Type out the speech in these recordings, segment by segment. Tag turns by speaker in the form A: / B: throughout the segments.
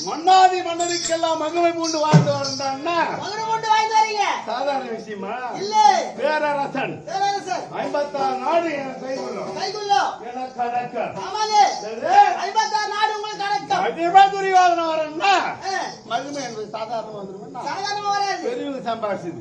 A: மன்னருக்கெல்லாம் மகிமை பூண்டு வாழ்ந்து வந்தான்னா சாதாரண விஷயமா இல்ல. பேரரசன் 56 நாடு எனக்கு அடக்கம். அதிகமா துரியோதனை வரன்னா மகிமை என்பது சாதாரண வந்துடும். பெரியவங்க சம்பாதிச்சது.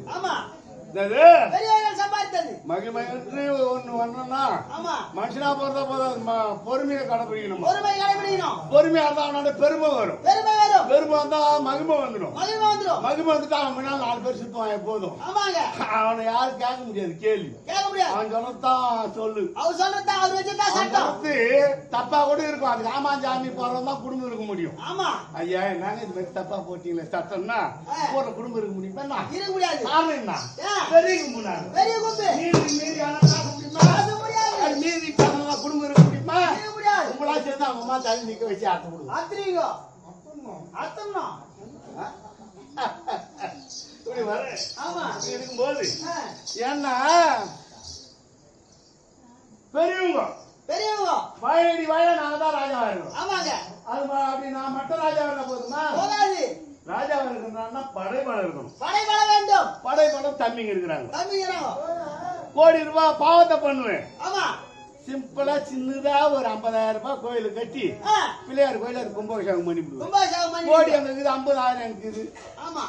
A: மகிமை என்று ஒண்ணு வரணும்னா
B: ஆமா
A: மனுஷனா பிறந்தா போதும் பொறுமையை கடைபிடிக்கணும்.
B: பொறுமை கடைபிடிக்கணும்.
A: பொறுமையா இருந்தா அவனோட பெருமை வரும்.
B: பெருமை வரும்.
A: பெருமை வந்தா மகிமை வந்துடும்.
B: மகிமை வந்துடும்.
A: மகிமை வந்துட்டு அவன் முன்னாள் 4 பேர் சுத்துவான் எப்போதும்.
B: ஆமாங்க.
A: அவனை யாரும் கேட்க முடியாது கேள்வி.
B: கேட்க முடியாது.
A: அவன் சொன்னதான் சொல்லு.
B: அவர் சொன்னதா அவர் வச்சதா சட்டம்.
A: தப்பா கூட இருக்கும். அது ராமாஞ்சாமி போறதா குடும்பம் இருக்க முடியும்.
B: ஆமா.
A: ஐயா என்னங்க இது மாதிரி தப்பா போட்டீங்களே சட்டம்னா போற குடும்பம் இருக்க முடியுமா?
B: இருக்க முடியாது.
A: காரணம் என்ன? பெரிய கும்புனா.
B: பெரிய கும்பு.
A: மீறி ஆனா முடியுமா?
B: அது முடியாது.
A: அது மீறி பண்ணா குடும்பம் இருக்க முடியுமா?
B: இருக்க முடியாது.
A: கும்பலா சேர்ந்து அவங்க அம்மா தள்ளி நிக்க வச்சு ஆட்டம் போடுவோம்.
B: அத்திரிங்க. அத்தம்னா.
A: இப்படி வர.
B: ஆமா.
A: இருக்கும்போது ஏன்னா பெரியவங்க வாயடி வாய நாங்க தான் ராஜாவா இருக்கோம்.
B: ஆமாங்க.
A: அது அப்படி நான் மட்டும் ராஜாவா இருந்தா போதுமா?
B: போதாது.
A: ராஜாவா இருக்கணும்னா படைபலம் இருக்கணும்.
B: படைபலம் வேண்டும்.
A: படைபலம் தம்பிங்க இருக்கிறாங்க.
B: தம்பிங்க
A: கோடி ரூபாய் பாவத்தை பண்ணுவேன்.
B: ஆமா.
A: சிம்பிளா சின்னதா ஒரு 50,000 ரூபாய் கோயிலுக்கு கட்டி பிள்ளையார் கோயில கும்பாபிஷேகம் பண்ணிவிடுவேன். கோடி அங்க இருக்குது 50,000 இருக்குது.
B: ஆமா.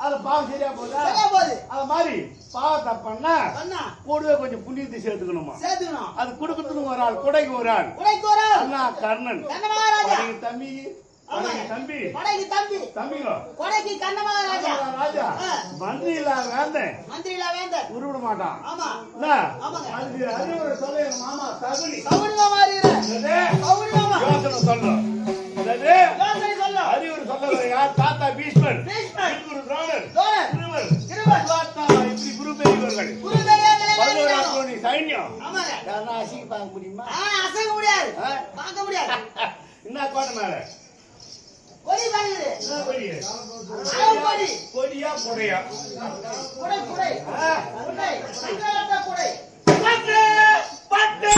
A: அது பாவம் சரியா போதா? அது மாதிரி பாவத்தை பண்ணா கூடவே கொஞ்சம் புண்ணியத்தை சேர்த்துக்கணுமா? அது கொடுக்கறதுக்கு ஒரு ஆள், கொடைக்கு ஒரு ஆள். அண்ணா கர்ணன் தம்பி தம்பி தம்பிங்க ராஜா மந்திரியில வேந்தன் உருவிட மாட்டான். அதுக்கு அறிவுரை சொல்ல என் மாமா சகுனி யோசனை சொல்லும். அறிவுரை சொல்ல யார்? தாத்தா பீஷ்மர், குரு துரோணர், இப்படி குரு பெரியவர்கள் 11 சைன்யம். அசைக்க பார்க்க முடியுமா?
B: அசைக்க முடியாது. பார்க்க முடியாது.
A: என்ன கோட்டை மேல
B: கொடி பாருங்க.
A: என்ன கொடி?
B: கொடி.
A: கொடியா கொடையா?
B: கொடை கொடை. கொடை. சங்கலத்த கொடை.
A: பட்டே பட்டே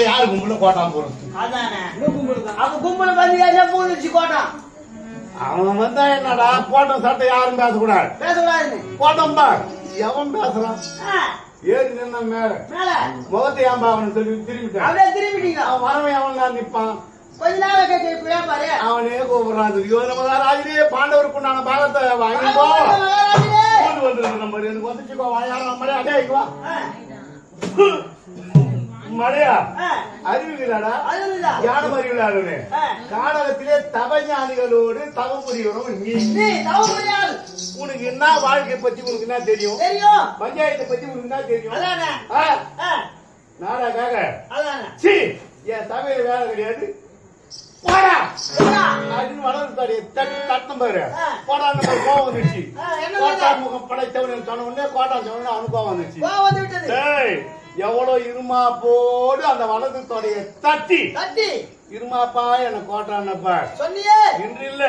A: யாரு கும்பல கோட்டாம் போறது? அவன் வந்தா என்னடா கோட்டம் சட்டை யாரும் பேசக்கூடாது. கோட்டம் பா எவன் பேசுறான்? ஏறி நின்ன மேல முகத்தை ஏன் பாவனு சொல்லி திரும்பிட்டான். அவன் வரவன் அவன் தான் நிப்பான். அவனே கூப்பிடுறான். ராஜிலே பாண்டவர் புண்ணான பாகத்தை வாங்கிக்கோ வந்து எனக்கு வந்துச்சுக்கோ யாரும் நம்மளே அடையாக்குவா மழையா அறிவுகிறாடா? ஞானம் அறிவிலாளே காடகத்திலே தவஞானிகளோடு தவம் புரியவரும் நீ. உனக்கு என்ன வாழ்க்கை பத்தி உனக்கு என்ன தெரியும்? பஞ்சாயத்தை பத்தி உனக்கு என்ன தெரியும்? நாடாக்காக என் தமிழ் வேலை கிடையாது. தட்டம் பாரு கோடா கோவம் வந்துச்சு. கோட்டா முகம் படைத்தவன் சொன்ன உடனே கோட்டா சொன்ன அவனுக்கு கோவம் வந்துச்சு. எவ்வளவு இருமா போடு அந்த வலது தொடைய தட்டி இருமாப்பா என்ன கோட்டானப்பா
B: சொன்னியே.
A: இன்று இல்ல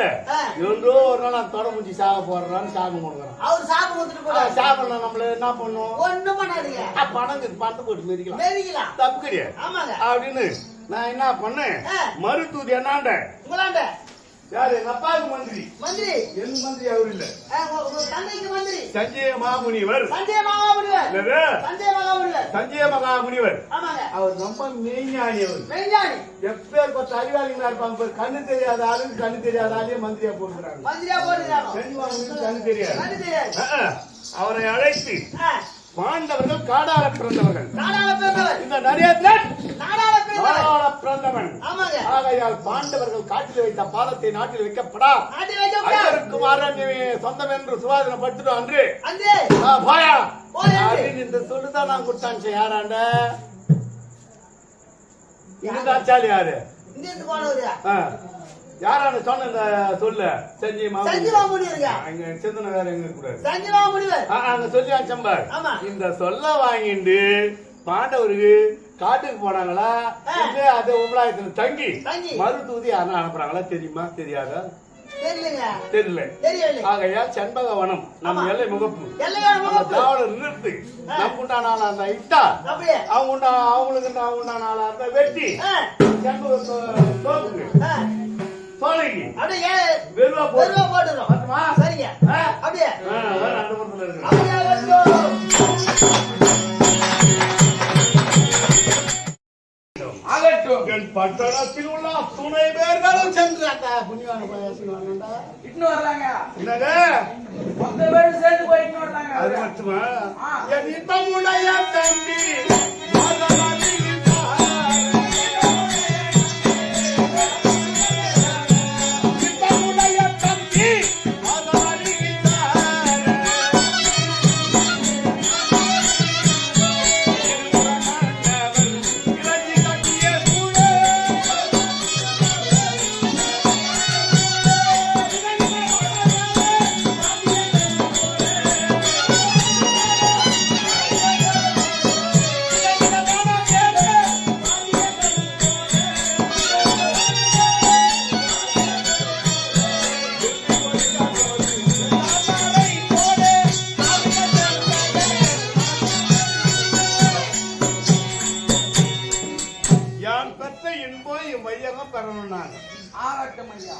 A: என்றோ ஒரு நாள் நான் தொட முடிச்சு சாக போடுறான்னு சாகம் கொடுக்குறான்.
B: அவர் சாகம் கொடுத்துட்டு
A: சாகம் நம்மள என்ன பண்ணுவோம்?
B: ஒண்ணும் பண்ணாதீங்க.
A: பணம் போட்டு மெதிக்கலாம். தப்பு கிடையாது அப்படின்னு நான் என்ன பண்ணேன்? மருத்துவ என்னாண்ட யாரு? எங்க அப்பாவுக்கு மந்திரி. என் மந்திரி அவரு இல்ல, சஞ்சய மகாமுனிவர். சஞ்சய மகாமுனிவர் அவர் ரொம்ப மெய்ஞானி. அவர் எப்பேர் பத்து அறிவாளிகளா இருப்பாங்க. கண்ணு தெரியாத ஆளு கண்ணு தெரியாத ஆளே மந்திரியா போடுறாங்க. கண்ணு தெரியாது. அவரை அழைத்து பாண்டவர்கள் காடால பிறந்தவர்கள்.
B: நாடாள பிறந்தவர்.
A: இந்த நரேந்திரன்
B: நாடாள பிறந்தவர்.
A: நாடால பிறந்தவன்.
B: ஆமாங்க.
A: ஆகையால் பாண்டவர்கள் காட்டில் வைத்த பாதத்தை நாட்டில் வைக்கப்படா.
B: நாட்டில் வைக்கப்படா.
A: ஐயருக்கும் அரண்யமே சொந்தம் என்று சுவாதனப்படுத்திட்டோம் அன்று.
B: அன்றே.
A: போயா
B: போயா.
A: அப்படின்னு இந்த சொல்லுதான் நான் கொடுத்தாச்சு. யாராண்ட இதுதாச்சாலி யாரு?
B: இங்க இருந்து போனவரு.
A: யாரான சொன்ன இந்த சொல்லு? சஞ்சீவா
B: முனிவர்.
A: அங்க சிந்தனை வேற எங்க கூடாது.
B: சஞ்சீவா முனிவர்.
A: அங்க சொல்லி அச்சம்பார்.
B: ஆமா.
A: இந்த சொல்ல வாங்கிட்டு பாண்டவருக்கு காட்டுக்கு போனாங்களா இல்ல அது உபலாயத்துல தங்கி மருத்துவதி யாரும் அனுப்புறாங்களா தெரியுமா? தெரியாதா? தெரியல. ஆகையால் செண்பகவனம் நம்ம எல்லை முகப்பு தாவளர் நிறுத்து நம்ம உண்டான ஆளா இருந்தா இட்டா அவங்களுக்கு உண்டான ஆளா இருந்தா வெட்டி செண்பக தோப்புக்கு சோலைக்கு வெறுவா போட்டுரும்.
B: சரிங்க. அப்படியே
A: அந்த பக்கத்துல இருக்கு. என் பட்டணத்தில் உள்ள துணை பேர்களும் சென்று புண்ணியான
C: இன்னும் வர்றாங்க.
A: என்னது
C: 10 பேரும் சேர்ந்து போய் இன்னும் வர்றாங்க.
A: அது மட்டுமா? என் இன்பமுடைய தம்பி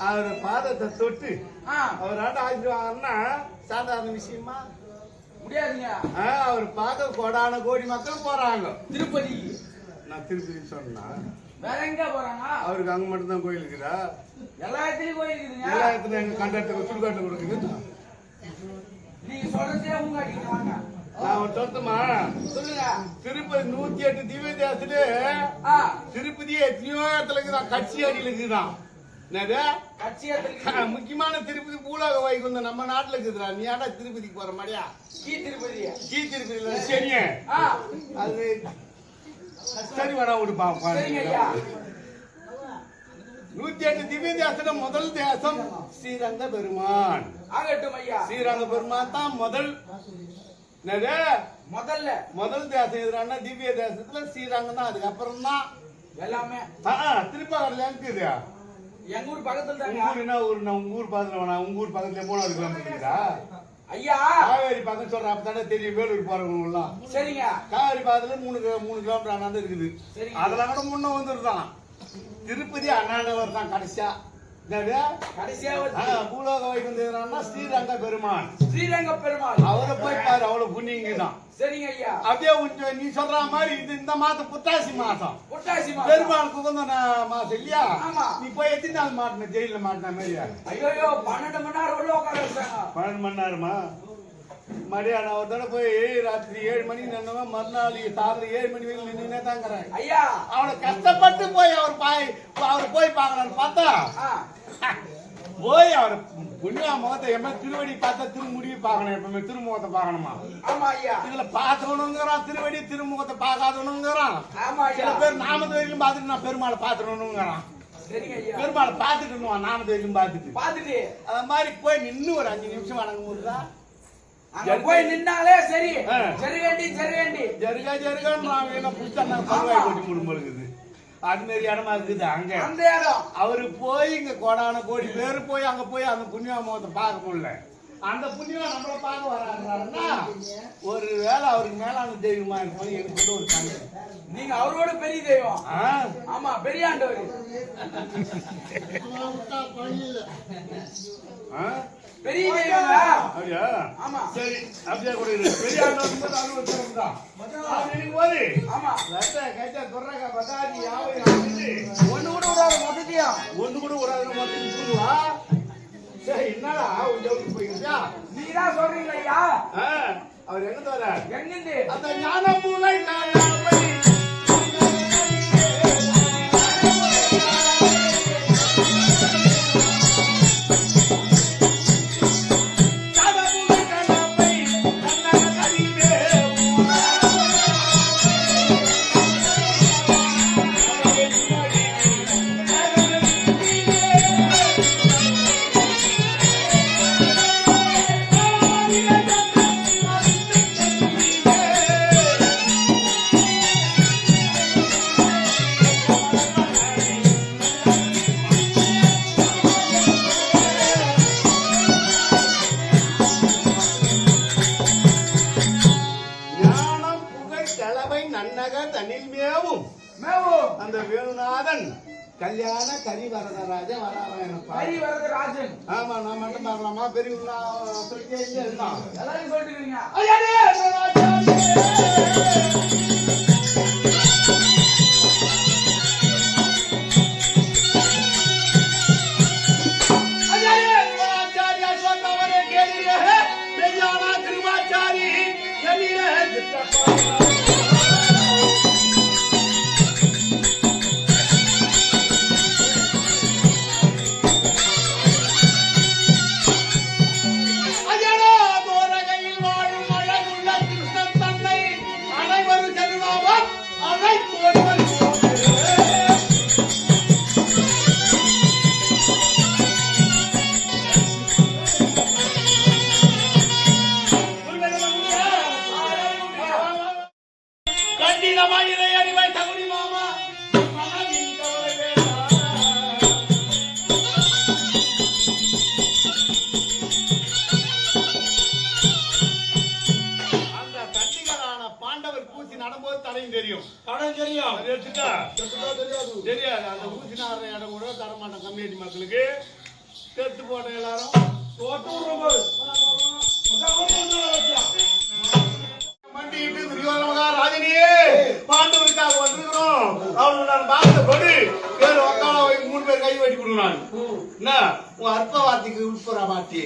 A: அவர் பாதத்தை தொட்டு அவர் ஆசீர்வாதம்னா சாதாரண விஷயமா?
C: முடியாதுங்க.
A: அவர் பாத கோடான கோடி மக்கள் போறாங்க
C: திருப்பதி.
A: நான் திருப்பதி சொன்னா
C: வேற எங்க போறாங்க?
A: அவருக்கு அங்க மட்டும் தான் கோயில் இருக்குதா?
C: எல்லா இடத்துலயும் கோயில் இருக்குதுங்க.
A: எல்லா இடத்துல எங்க கண்டத்துக்கு சுடுகாட்டு கொடுக்குது.
C: நீங்க சொல்றதே உங்க அடிக்கிறாங்க.
A: நான் சொல்லட்டுமா?
C: சொல்லுங்க.
A: திருப்பதி 108 திவ்ய தேசத்துல திருப்பதி எத்தனையோ இடத்துல இருக்குதான். கட்சி அடியில் இருக்குதான். முக்கியமான திருப்பதி பூலோக வைகுந்தம் நம்ம நாட்டுல இருக்குதுடா. நீ ஏன்டா திருப்பதிக்கு போற மாதிரியா? கீ திருப்பதி சரியா? அது சரி வேணா விடுப்பா. 108 திவ்ய தேசத்துல முதல் தேசம் ஸ்ரீரங்க பெருமான். ஸ்ரீரங்க பெருமான் தான் முதல் முதல் தேசம் எதிரான திவ்ய தேசத்துல ஸ்ரீரங்கம் தான். அதுக்கப்புறம் தான்
C: எல்லாமே
A: திருப்பாவூர்ல இருக்குது.
C: எங்க ஊர் பக்கத்துல தான்.
A: உங்க ஊர் பக்கத்துல வேணா உங்க ஊர் பக்கத்துல 3 கிலோமீட்டர்
C: ஐயா.
A: காவேரி பக்கம் சொல்ற அப்பதானே தெரியும். வேலூர் போறவங்க எல்லாம்
C: சரிங்க.
A: காவேரி பக்கத்துல 3 கிலோமீட்டர் ஆனாலும் இருக்குது. அதெல்லாம் கூட முன்ன வந்துருதான். திருப்பதி அண்ணாநகர் தான் கடைசியா. பூலோக வைகுந்தம் ஸ்ரீரங்க பெருமான். அவரை போய் பாரு, அவ்வளவு புண்ணியங்கதான்.
C: சரிங்க ஐயா.
A: அப்படியே நீ சொல்ற மாதிரி இது இந்த மாசம் புத்தாசி மாசம். பெருமாளுக்கு உகந்த மாசம் இல்லையா? நீ போய் எத்தனை நாள் மாட்டின? ஜெயில மாட்டின மாதிரியா?
C: ஐயோ 12 மணி நேரம் உள்ள உட்கார வச்சாங்க.
A: 12 மணி நேரமா? மதியானம் ஒரு தடவை போய் ராத்திரி 7 மணிக்கு நின்னவ மறுநாள் சாயந்தரம் 7 மணி வரைக்கும் நின்னுனே தாங்கிறாங்க.
C: ஐயா
A: அவனை கஷ்டப்பட்டு போய் அவர் போய் பாக்கலான்னு பார்த்தா போய் அவர் புண்ணியா முகத்தை எப்ப திருவடி பார்த்தா திருமுடியை பார்க்கணும். எப்பவுமே திருமுகத்தை பார்க்கணுமா?
C: ஆமா ஐயா.
A: இதுல பாத்துக்கணுங்கிறான் திருவடி, திருமுகத்தை பார்க்காதவனுங்கிறான். சில பேர் நாமத்து வரைக்கும் பார்த்துட்டு நான் பெருமாளை பாத்துக்கணுங்கிறான். பெருமாளை பார்த்துட்டு நாமத்து வரைக்கும் பார்த்துட்டு அது மாதிரி போய் நின்று ஒரு 5 நிமிஷம் வணங்க முடியுதா?
C: போய் நின்னாலே சரி. ஜருகண்டி
A: ஜருகான்னு புத்தா கொட்டி முடியுது. அது மாதிரி இடமா இருக்குது அங்க.
C: அந்த இடம்
A: அவரு போய் இங்க கோடான கோடி பேரு போய் அங்க போய் அந்த புண்ணிய முகத்தை பார்க்க முடியல. அந்த புண்ணியம் நம்மள பார்க்க வராங்கன்னா ஒரு வேளை அவருக்கு மேலான தெய்வமா இருக்கும். எனக்கு ஒரு கணக்கு.
C: நீங்க அவரோட பெரிய தெய்வம். ஆமா பெரிய ஆண்டவர். பெரிய தெய்வம்.
A: அப்படியா?
C: ஆமா
A: சரி. அப்படியே கூட பெரிய ஆண்டவர் அனுபவம் தான். போது
C: ஆமா
A: கேட்டா சொல்றாங்க பதாதி யாவை
C: ஒண்ணு கூட விடாது மொத்தத்தையா.
A: ஒண்ணு கூட விடாது மொத்தம் சொல்லுவா. சரி என்னடா போயிருக்கா?
C: நீதான் சொல்றீங்க ஐயா.
A: அவர் எங்க வர
C: எங்கிருந்து
A: அந்த ஞான பூனை காலாவை அந்த வேணுநாதன் கல்யாண கரிவரதராஜன்
C: வரதராஜன்.
A: ஆமா நான் மட்டும் பார்க்கலாமா பெரியவங்களா சொல்லிட்டே இருந்தான்
C: எல்லாரும் சொல்லிருக்கீங்க.
A: தெரியாது அந்த ஊசினார இடம் கூட தரமாட்டோம் கம்யூனிட்டி மக்களுக்கு கெட்டு போட்ட எல்லாரும் மண்டிட்டு துரியோதன ராஜனியே பாண்டவருக்காக வந்திருக்கிறோம் அவனுக்கு நான் பார்த்த கொடு ஏழு உக்கால 3 பேர் கை வெட்டி கொடுக்கலாம் என்ன உன் அற்ப வார்த்தைக்கு உட்புற மாட்டி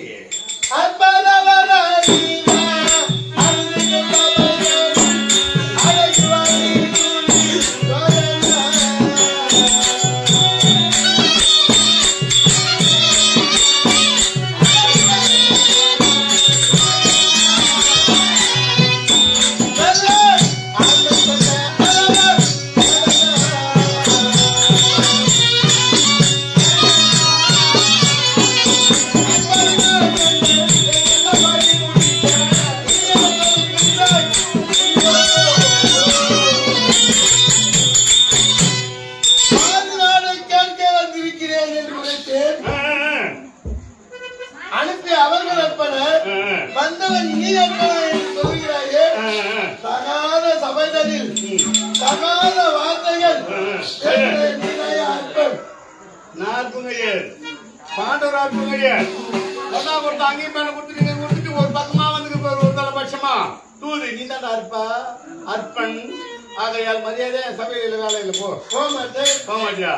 A: ஒரு பக்கமா வந்து ஒரு தலைபட்சமா தூது நீ தான் அற்பன் ஆகையால் மரியாதை சபையில வேலையில போக மாட்டியா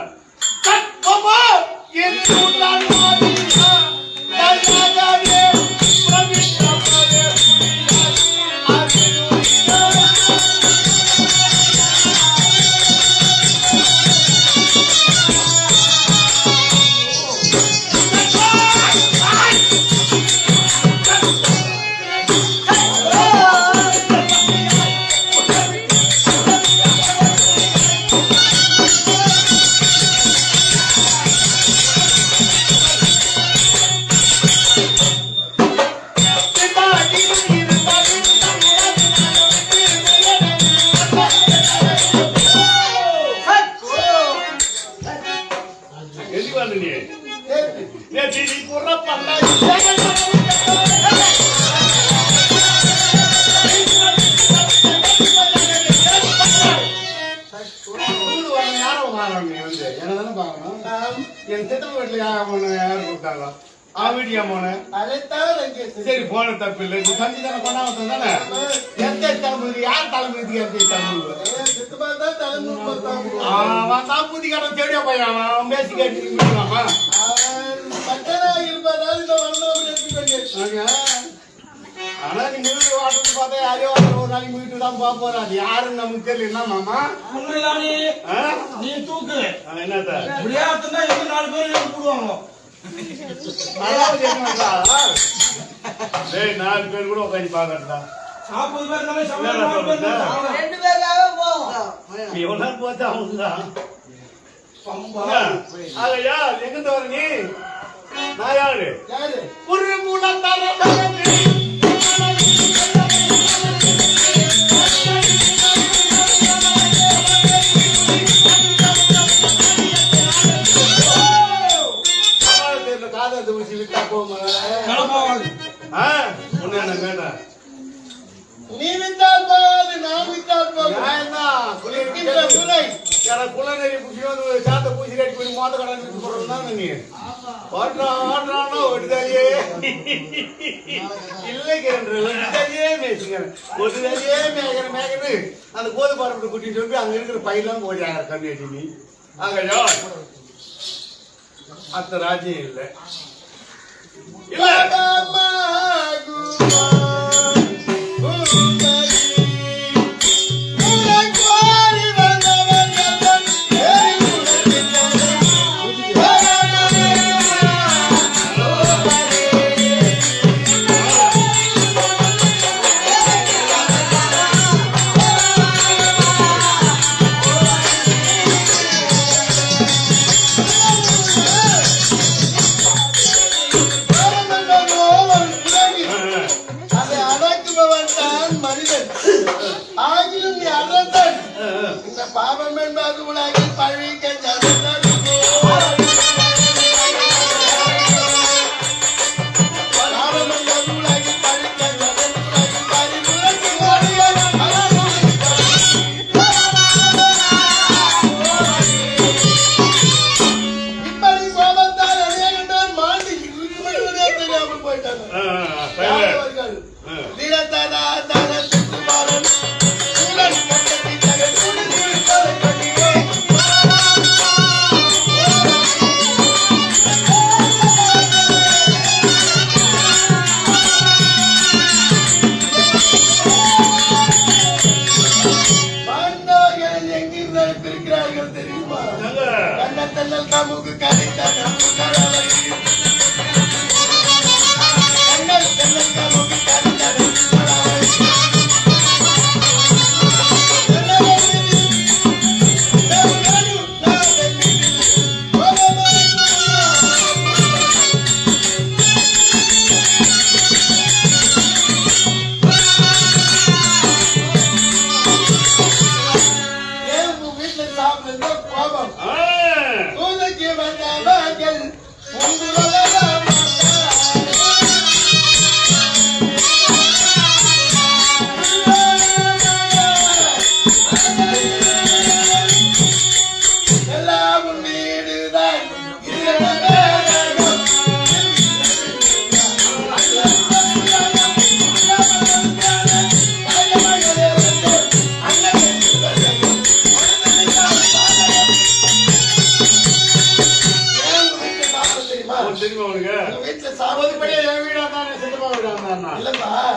A: சரி போன தப்பு இல்லை சந்திதான கொண்டாந்து தானே எந்த தலைமுறை யார் தலைமுறைக்கு அவன் புதி கடன் தேடியா பையன் அவன் பேசி கேட்டு ஆனா நீ முழு வாட்டத்தை பார்த்தா நாளைக்கு வீட்டுக்கு தான் போக போறோம். அது யாருன்னு நமக்கு தெரியல. என்ன மாமா?
C: உண்மைதானே?
A: ஆ?
C: நீ தூக்கு.
A: என்னத்த?
C: முடியாதுன்னா எங்க 4 பேர் எழுதி போடுவாங்க.
A: அதாவது என்னடா? டேய் 4 பேர் கூட உட்கார்ந்து பாக்கறடா.
C: 40 பேர் தானே சமையல் 4 பேர் தான் சாப்பிடலாம்.
B: 2 பேருக்காக போவோம்.
A: எவனா பார்த்தா அவனுதான்.
C: பம்பா.
A: ஆகையா எங்க வர நீ? நான் யாரு?
B: யாரு?
A: ஒரு மூலத்தார காதல் ஊசி விட்டா போமா?
C: நடப்பாவாது.
A: ஒண்ணு என்ன வேண்டாம்.
B: நீ விட்டால் போகாது, நான் விட்டால் போகாது.
A: நான்
B: இருக்கின்ற துணை.
A: எனக்கு குலநெறி புடிச்சு வந்து சாத்த பூசி கட்டி போய் மோத கடன் விட்டு போறதுதான் நீ. ஓடுறான்னா ஒட்டுதாலியே இல்லைங்கிற ஒட்டுதாலியே மேய்ச்சிக்கிறேன். ஒட்டுதாலியே மேய்க்கிறது அந்த கோது பரப்பு குட்டின்னு சொல்லி அங்க இருக்கிற பையெல்லாம் ஓடி ஆகிற கண்ணு அடி நீ. ஆகையா அத்த ராஜ்யம் இல்லை. இல்ல
B: பாவம் என்பது உலகில் பழிக்க இப்படி கோபத்தால் அநேகம் பேர் மாட்டி விடுவதே தெரியாமல் போயிட்டாங்க. தெரியுமா? கண்ணத்தன்னல் காமுக்கு கரைத்தான்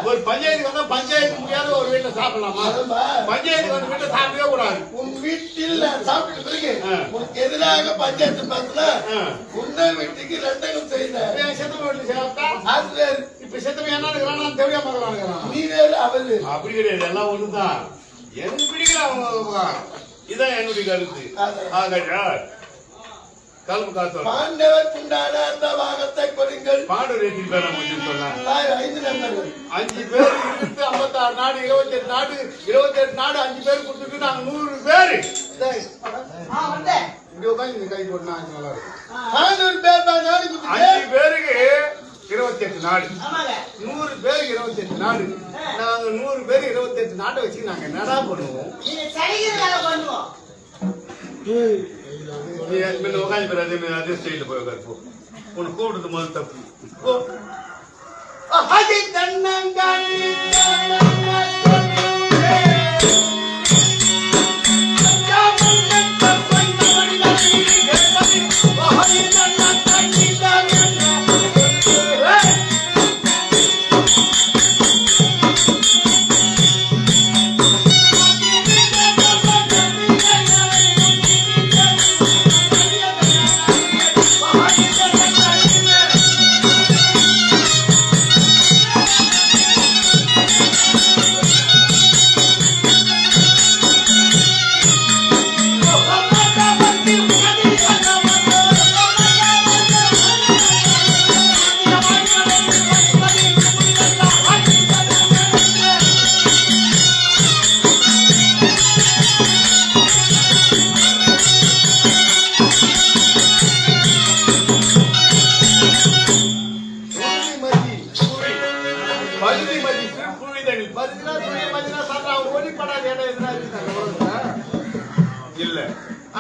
A: ஒரு பஞ்சாயத்துக்கு வந்தா பஞ்சாயத்து முடியாத ஒரு வீட்டுல சாப்பிடலாமா? பஞ்சாயத்துக்கு வந்து வீட்டுல சாப்பிடவே கூடாது.
B: உன் வீட்டில் சாப்பிட்டு பிறகு உனக்கு எதிராக பஞ்சாயத்து பார்த்தா உன்னை வீட்டுக்கு ரெண்டகம் செய்த
A: செத்தவ வீட்டுல சாப்பிட்டா
B: அது வேறு.
A: இப்ப செத்தவன் என்ன இருக்கிறான்? தெளிவா பார்க்கலாம்.
B: நீ வேறு அவரு
A: அப்படி கிடையாது. எல்லாம் ஒண்ணுதான். எனக்கு பிடிக்கல அவங்க. இதான் என்னுடைய கருத்து. ஆகையா கல்வி காத்து
B: பாண்டவர் உண்டான அந்த பாகத்தை கொடுங்கள்.
A: பாண்டவர் எத்தனை பேர் நம்ம சொன்னாங்க?
B: 5 நண்பர்கள்.
A: 5 பேர் இருந்து 56 நாடு 28 நாடு 28 நாடு 5 பேர் கொடுத்துட்டு நாங்க 100 பேரு இங்க உட்காந்து இந்த கை போட்டு நல்லா இருக்கும்.
B: 500 பேர் தான் நாடு கொடுத்து
A: 5 பேருக்கு 28 நாடு 100 பேருக்கு 28 நாடு. நாங்க 100 பேர் 28 நாட்டை வச்சு நாங்க என்னடா பண்ணுவோம்? நீ உட்காந்து பேர் அதே ஸ்டைல போய் உட்காந்து போ. உனக்கு கூப்பிடுறது முதல் தப்பு.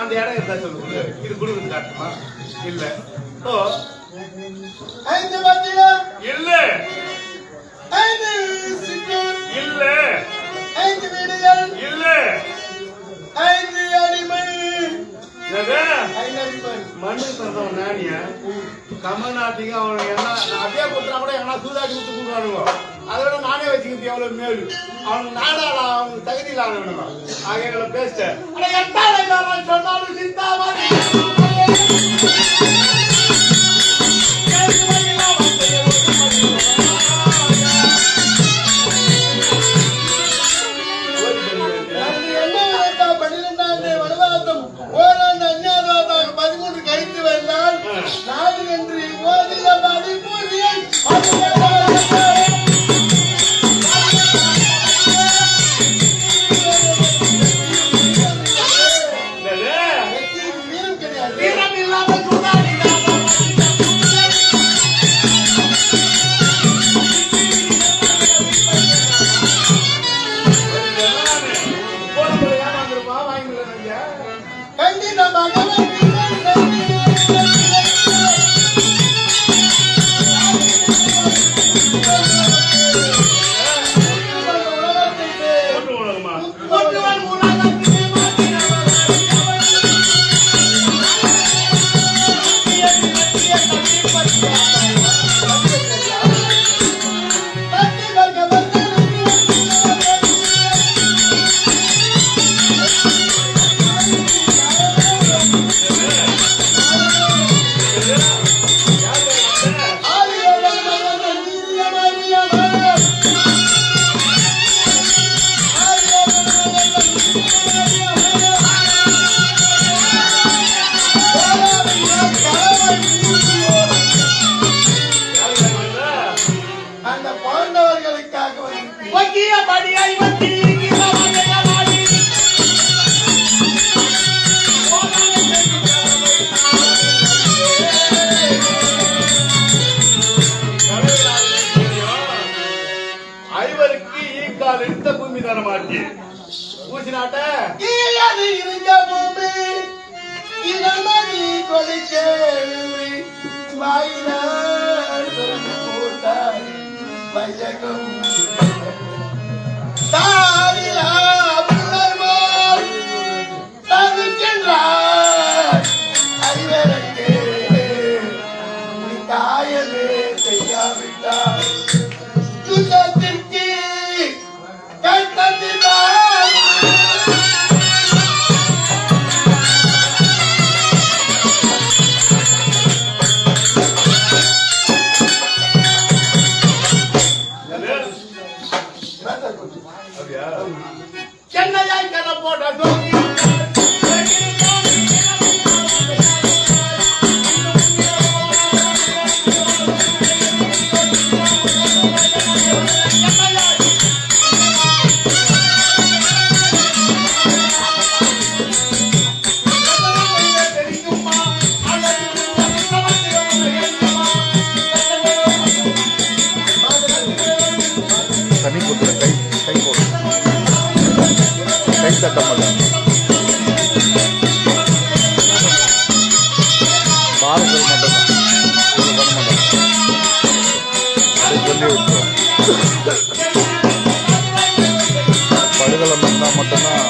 A: அந்த இடம் இருந்தா சொல்லு. இது குடும்பம் காட்டுமா? இல்ல. ஓ
B: 5 பத்திரம்
A: இல்ல
B: 5 சிக்கன்
A: இல்ல
B: 5 வீடுகள்
A: இல்ல
B: 5 அடிமை
A: ஏங்க?
B: 5 அடிமை
A: மண்ணு தந்தவன் நானியா தமிழ்நாட்டுக்கு அவனுக்கு என்ன அப்படியே கொடுத்தா கூட எங்கன்னா சூதாட்டி விட்டு கொடுக்குறானுங்க. அதை விட நானே வச்சுக்கிறது எவ்வளவு மேல். அவனுக்கு நாடாள அவனுக்கு தகுதி இல்லாதவனுங்க. ஆக எங்களை பேசிட்டேன். ஆனா எட்டாவது சொன்னாலும் சிந்தாமணி
D: படுகளை மட்டும்தான்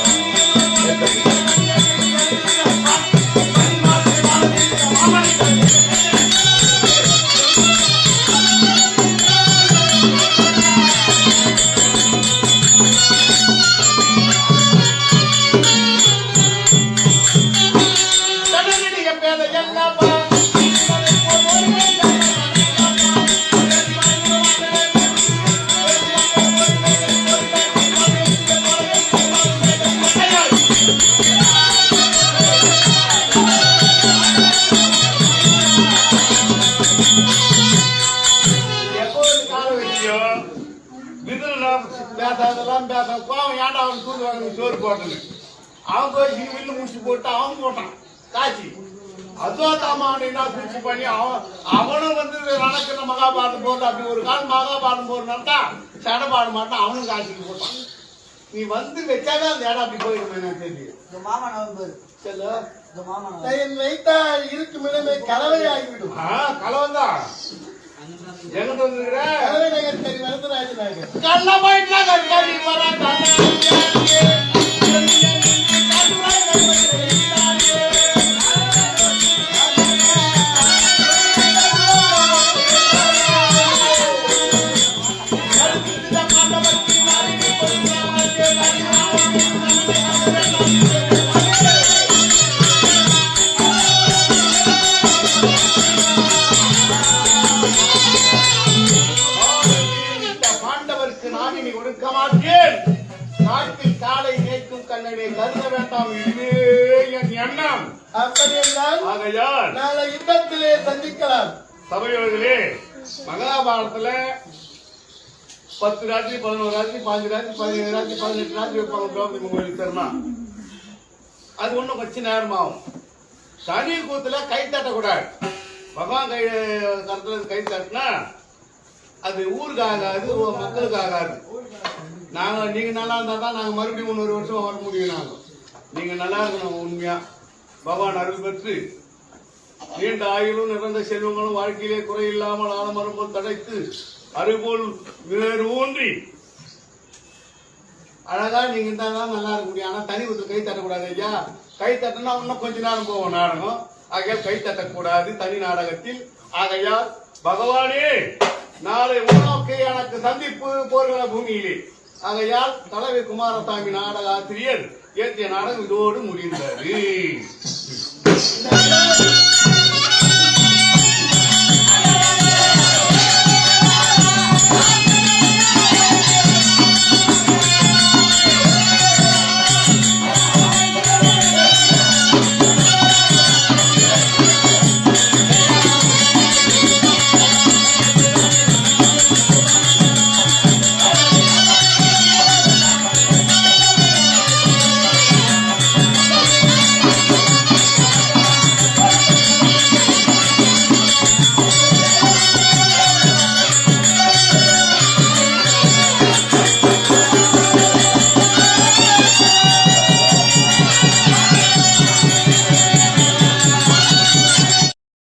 A: சோறு போட்டது அவன் போய் வில்லு முடிச்சு போட்டு அவன் போட்டான் காட்சி அத்வாத்தாமான பூச்சி பண்ணி அவனும் வந்து நடக்கிற மகாபாரதம் போட்டு அப்படி ஒரு காலம் மகாபாரதம் போட்டு நடத்தா சடை பாட மாட்டான் அவனும் காட்சிக்கு போட்டான். நீ வந்து வச்சாவே அந்த இடம் அப்படி போயிருமே எனக்கு தெரியும்.
C: மாமா நவம்பர்
A: செல்ல
B: என் வைத்தால் இருக்கும் இடமே கலவையாகிவிடும்.
A: கலவந்தான் எங்கிட்ட வந்துருக்கிற
B: கலவை நகர் கறி வரதராஜ நகர்.
A: கள்ளமாயிட்டா கறி வரா பாண்டவருக்கு நான் இனி ஒடுக்க மாட்டேன். நாட்டில் காலை நேற்றும் கண்ணனை கருத வேண்டாம். இதுவே என் எண்ணம்.
B: அப்படி என்றால்
A: ஆகையால்
B: நாளை யுத்தத்திலே சந்திக்கலாம்.
A: சபையோர்களே, மகாபாரதத்துல 10 ராத்திரி 11 ராத்திரி 5 ராத்திரி 17 ராத்திரி 18 ராத்திரி வைப்பாங்க திரௌபதி கோயிலுக்கு தரணும். அது ஒண்ணும் கொஞ்சம் நேரமாகும். தனி கூத்துல கை தட்டக்கூடாது. பகவான் கை கருத்துல கை தட்டினா அது ஊருக்கு ஆகாது, மக்களுக்கு ஆகாது. நீங்க நல்லா இருந்தா தான் நாங்க மறுபடியும் 1 வருஷம் வர முடியும். நீங்க நல்லா இருக்கணும். உண்மையா பகவான் அருள் பெற்று நீண்ட ஆயுளும் நிறந்த செல்வங்களும் வாழ்க்கையிலே குறையில்லாமல் ஆலமரம் தடைத்து அருபோல் வேறு ஊன்றி அழகா நீங்க இருந்தா தான் நல்லா இருக்க முடியும். ஆனா தனி ஊத்துல கை தட்டக்கூடாது ஐயா. கை தட்டினா இன்னும் கொஞ்ச நேரம் போவோம் நாடகம். ஆகையால் கை தட்டக்கூடாது தனி நாடகத்தில். ஆகையால் பகவானே, நாளை உனக்கு எனக்கு சந்திப்பு போர்கள பூமியிலே. ஆகையால் தலைவி குமாரசாமி நாடக ஆசிரியர் இயற்றிய நாடகம் இதோடு முடிந்தது.